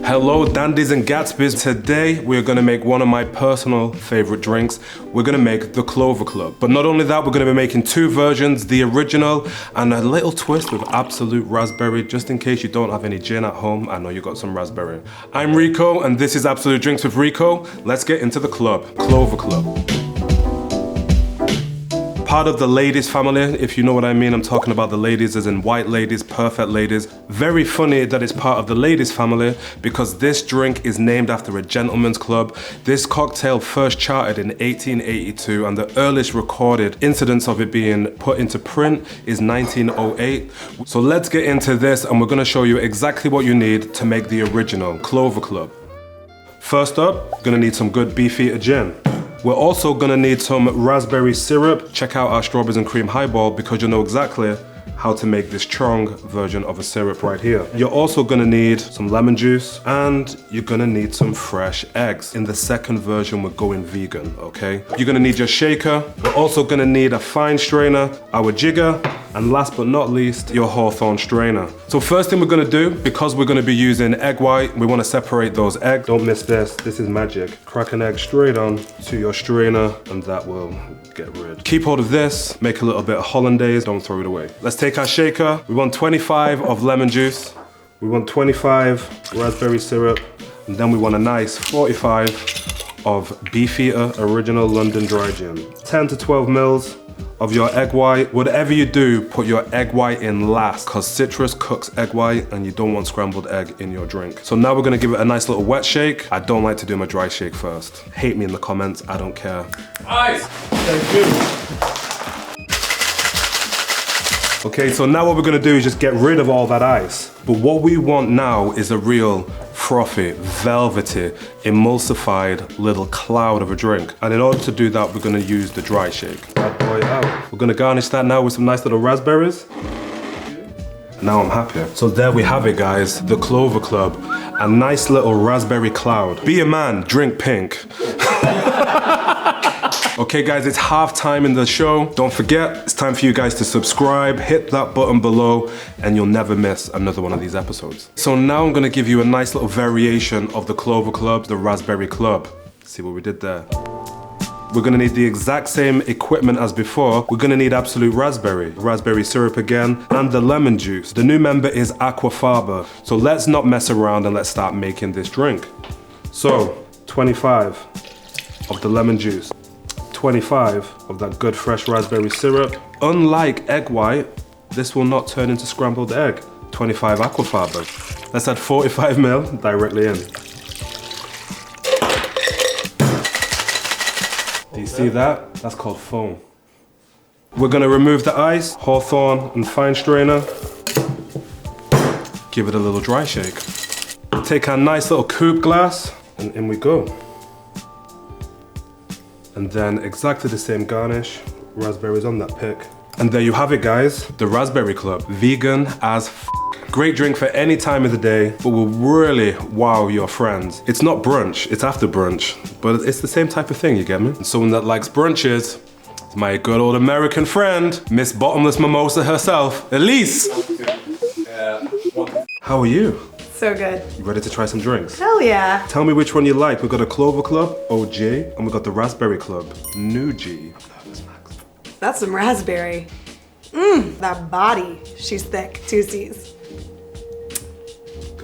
Hello dandies and Gatsbys. Today we're gonna make one of my personal favorite drinks. We're gonna make the Clover Club. But not only that, we're gonna be making two versions, the original and a little twist with Absolut Raspberry, just in case you don't have any gin at home. I know you got some raspberry. I'm Rico and this is Absolut Drinks with Rico. Let's get into the club, Clover Club. Part of the ladies family, if you know what I mean. I'm talking about the ladies as in white ladies, perfect ladies. Very funny that it's part of the ladies family because this drink is named after a gentleman's club. This cocktail first charted in 1882 and the earliest recorded incidence of it being put into print is 1908. So let's get into this and we're gonna show you exactly what you need to make the original Clover Club. First up, you're gonna need some good Beefeater Gin. We're also gonna need some raspberry syrup. Check out our strawberries and cream highball because you know exactly how to make this strong version of a syrup right here. You're also gonna need some lemon juice and you're gonna need some fresh eggs. In the second version, we're going vegan, okay? You're gonna need your shaker. We're also gonna need a fine strainer, our jigger, and last but not least, your Hawthorne strainer. So first thing we're gonna do, because we're gonna be using egg white, we wanna separate those eggs. Don't miss this is magic. Crack an egg straight on to your strainer and that will get rid. Keep hold of this, make a little bit of hollandaise, don't throw it away. Let's take our shaker. We want 25 of lemon juice. We want 25 raspberry syrup. And then we want a nice 45 of Beefeater Original London Dry Gin. 10 to 12 mils of your egg white. Whatever you do, put your egg white in last because citrus cooks egg white and you don't want scrambled egg in your drink. So now we're gonna give it a nice little wet shake. I don't like to do my dry shake first. Hate me in the comments, I don't care. Ice! Thank you. Okay, so now what we're gonna do is just get rid of all that ice. But what we want now is a real frothy, velvety, emulsified little cloud of a drink. And in order to do that, we're gonna use the dry shake. Bad boy out. We're gonna garnish that now with some nice little raspberries. Now I'm happy. So there we have it, guys, the Clover Club. A nice little raspberry cloud. Be a man, drink pink. Okay guys, it's half time in the show. Don't forget, it's time for you guys to subscribe, hit that button below, and you'll never miss another one of these episodes. So now I'm gonna give you a nice little variation of the Clover Club, the Raspberry Club. See what we did there? We're gonna need the exact same equipment as before. We're gonna need Absolut Raspberry, raspberry syrup again, and the lemon juice. The new member is Aquafaba. So let's not mess around and let's start making this drink. So, 25 of the lemon juice. 25 of that good fresh raspberry syrup. Unlike egg white, this will not turn into scrambled egg. 25 Aquafaba. Let's add 45 ml directly in. Do you see that? That's called foam. We're gonna remove the ice, Hawthorne and fine strainer. Give it a little dry shake. Take our nice little coupe glass and in we go. And then exactly the same garnish, raspberries on that pick. And there you have it, guys, the Raspberry Club. Vegan as f***. Great drink for any time of the day, but will really wow your friends. It's not brunch, it's after brunch, but it's the same type of thing, you get me? And someone that likes brunches, my good old American friend, Miss Bottomless Mimosa herself, Elise. How are you? So good. You ready to try some drinks? Hell yeah. Tell me which one you like. We've got a Clover Club, OG, and we've got the Raspberry Club, New G. That's some raspberry. That body. She's thick, 2 C's.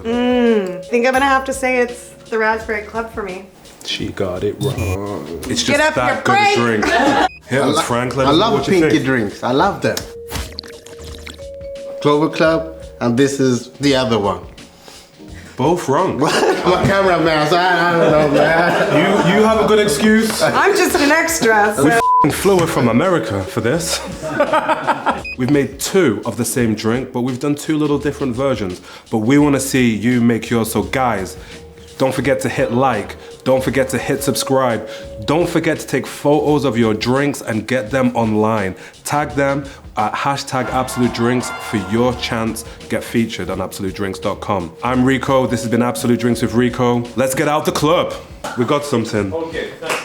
Think I'm gonna have to say it's the Raspberry Club for me. She got it wrong. It's just Get up that your good a brain. drink. Here, Frank, let I us know love what you pinky think. drinks. I love them. Clover Club, and this is the other one. Both wrong. My cameraman, so I don't know, man. You have a good excuse. I'm just an extra, so. We flew her from America for this. We've made 2 of the same drink, but we've done 2 little different versions. But we want to see you make yours. So guys, don't forget to hit like. Don't forget to hit subscribe. Don't forget to take photos of your drinks and get them online. Tag them at #AbsolutDrinks for your chance get featured on absolutdrinks.com. I'm Rico, this has been Absolut Drinks with Rico. Let's get out the club. We got something. Okay, thanks.